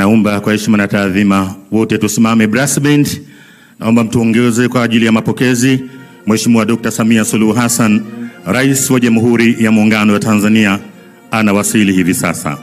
Naomba kwa heshima na taadhima wote tusimame brass band. Naomba mtuongeze kwa ajili ya mapokezi. Mheshimiwa Dr. Samia Suluhu Hassan, Rais wa Jamhuri ya Muungano wa Tanzania, anawasili hivi sasa.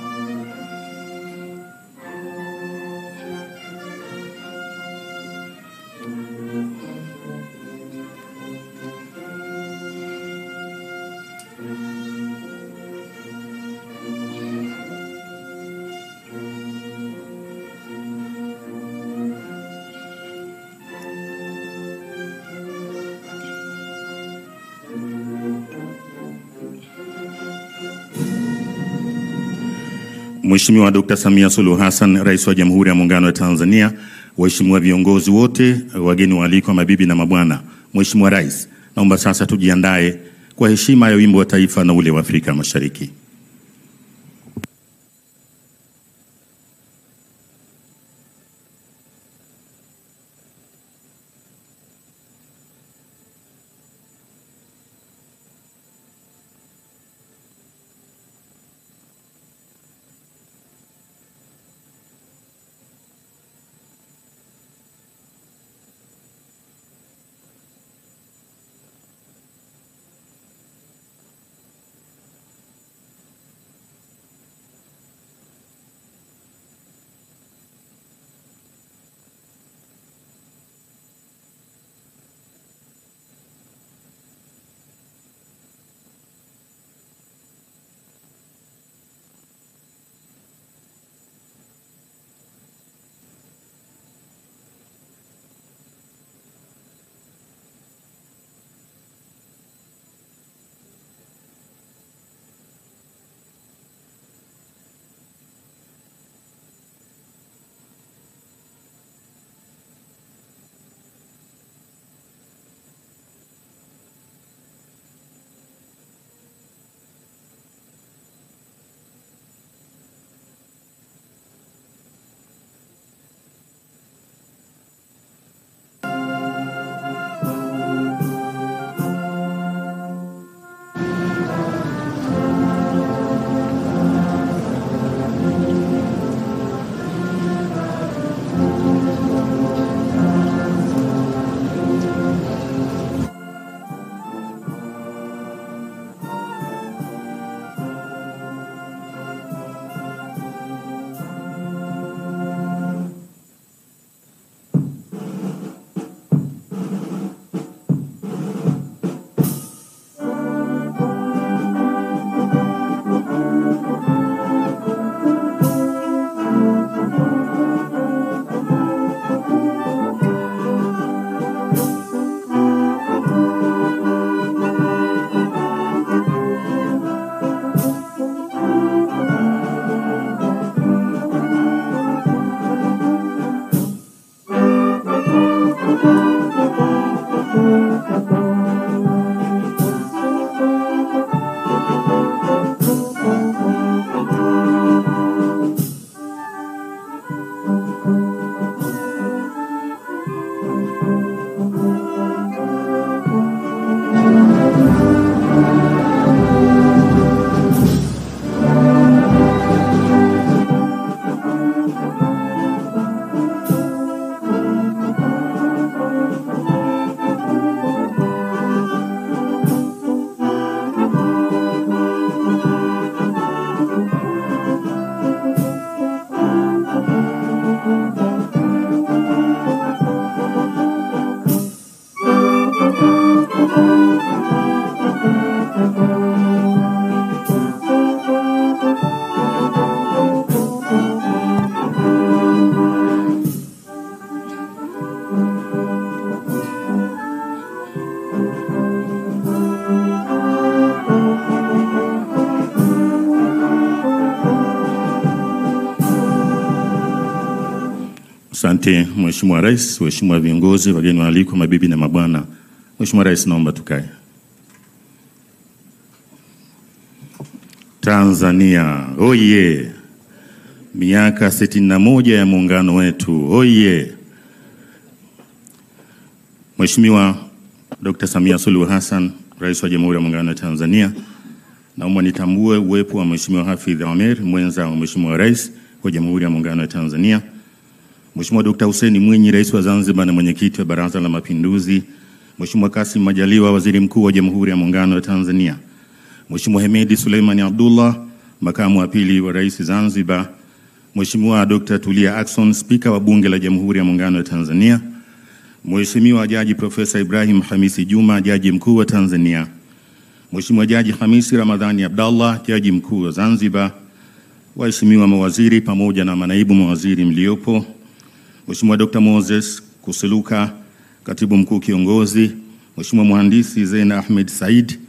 Mheshimiwa Dr. Samia Suluhu Hassan, Rais wa Jamhuri ya Muungano wa Tanzania, waheshimiwa viongozi wote, wageni waalikwa, mabibi na mabwana. Mheshimiwa Rais, naomba sasa tujiandae kwa heshima ya wimbo wa taifa na ule wa Afrika Mashariki. Asante Mheshimiwa Rais, Mheshimiwa viongozi, wageni waalikwa, mabibi na mabwana. Mheshimiwa Rais, naomba tukae. Tanzania, oye! Miaka 61 ya muungano wetu, oye! Mheshimiwa Dr. Samia Suluhu Hassan, Rais wa Jamhuri ya Muungano wa Tanzania, naomba nitambue uwepo wa Mheshimiwa Hafidh Ameir, mwenza wa Mheshimiwa Rais, wa Jamhuri ya Muungano wa Tanzania, Mheshimiwa Dr. Hussein Mwinyi, Rais wa Zanzibar na Mwenyekiti wa Baraza la Mapinduzi, Mheshimiwa Kassim Majaliwa, Waziri Mkuu wa Jamhuri ya Muungano wa Tanzania, Mheshimiwa Hemedi Suleiman Abdullah, Makamu wa Pili wa Rais Zanzibar, Mheshimiwa Dr. Tulia Ackson, Spika wa Bunge la Jamhuri ya Muungano wa Tanzania, Mheshimiwa Jaji Profesa Ibrahim Hamisi Juma, Jaji Mkuu wa Tanzania, Mheshimiwa Jaji Hamisi Ramadhani Abdallah, Jaji Mkuu wa Zanzibar, waheshimiwa mawaziri pamoja na manaibu mawaziri mliopo, Mheshimiwa Dr. Moses Kusiluka, Katibu Mkuu Kiongozi, Mheshimiwa Mhandisi Zena Ahmed Said,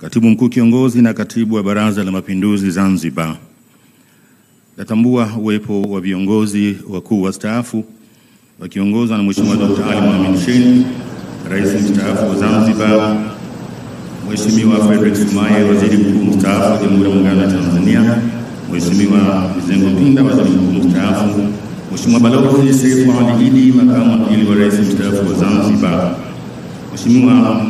Katibu Mkuu Kiongozi na Katibu wa Baraza la Mapinduzi Zanzibar. Natambua uwepo wa viongozi wakuu wastaafu wakiongozwa na Mheshimiwa Dr. Ali Mohamed Shein, Rais mstaafu wa Zanzibar, Mheshimiwa Frederick Sumaye, Waziri Mkuu mstaafu wa Jamhuri ya Muungano wa Tanzania, Mheshimiwa Mizengo Pinda, Waziri Mkuu mstaafu, Mheshimiwa Balozi Seif Ali Idi, Makamu wa Pili wa Rais mstaafu wa Zanzibar, Mheshimiwa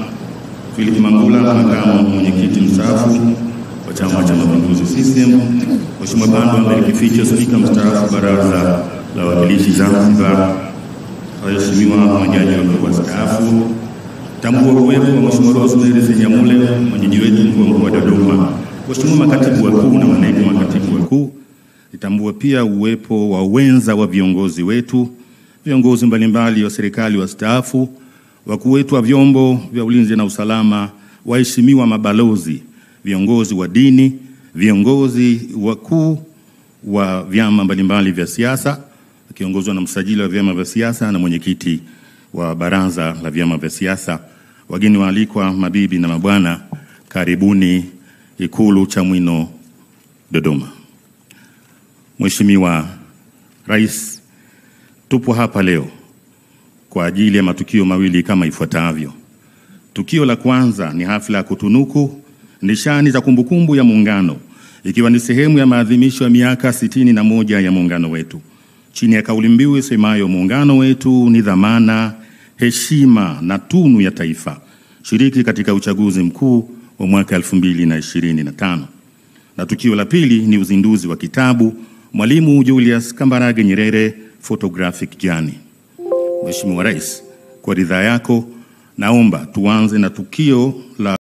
Philip Mangula, Makamu Mwenyekiti mstaafu wa Chama cha Mapinduzi CCM, Mheshimiwa Bandu Ameri Kificho, Spika mstaafu Baraza la Wawakilishi Zanzibar, waheshimiwa majaji wakuu wastaafu. Tambua uwepo wa Mheshimiwa Rosemary Senyamule, mwenyeji wetu mkuu wa Dodoma, Mheshimiwa makatibu wakuu na manaibu makatibu wakuu. Tambua pia uwepo wa wenza wa viongozi wetu, viongozi mbalimbali wa serikali wastaafu, wakuu wetu wa vyombo vya ulinzi na usalama, waheshimiwa mabalozi, viongozi wa dini, viongozi wakuu wa vyama mbalimbali vya siasa, wakiongozwa na msajili wa vyama vya siasa na mwenyekiti wa baraza la vyama vya siasa, wageni waalikwa, mabibi na mabwana, karibuni Ikulu Chamwino, Dodoma. Mheshimiwa Rais, tupo hapa leo kwa ajili ya matukio mawili kama ifuatavyo. Tukio la kwanza ni hafla ya kutunuku nishani za kumbukumbu ya Muungano, ikiwa ni sehemu ya maadhimisho ya miaka 61 ya Muungano wetu, chini ya kauli mbiu isemayo Muungano wetu ni dhamana, heshima na tunu ya taifa. Shiriki katika uchaguzi mkuu wa mwaka 2025. Na tukio la pili ni uzinduzi wa kitabu Mwalimu Julius Kambarage Nyerere Photographic Journey. Mheshimiwa Rais, kwa ridhaa yako naomba tuanze na tukio la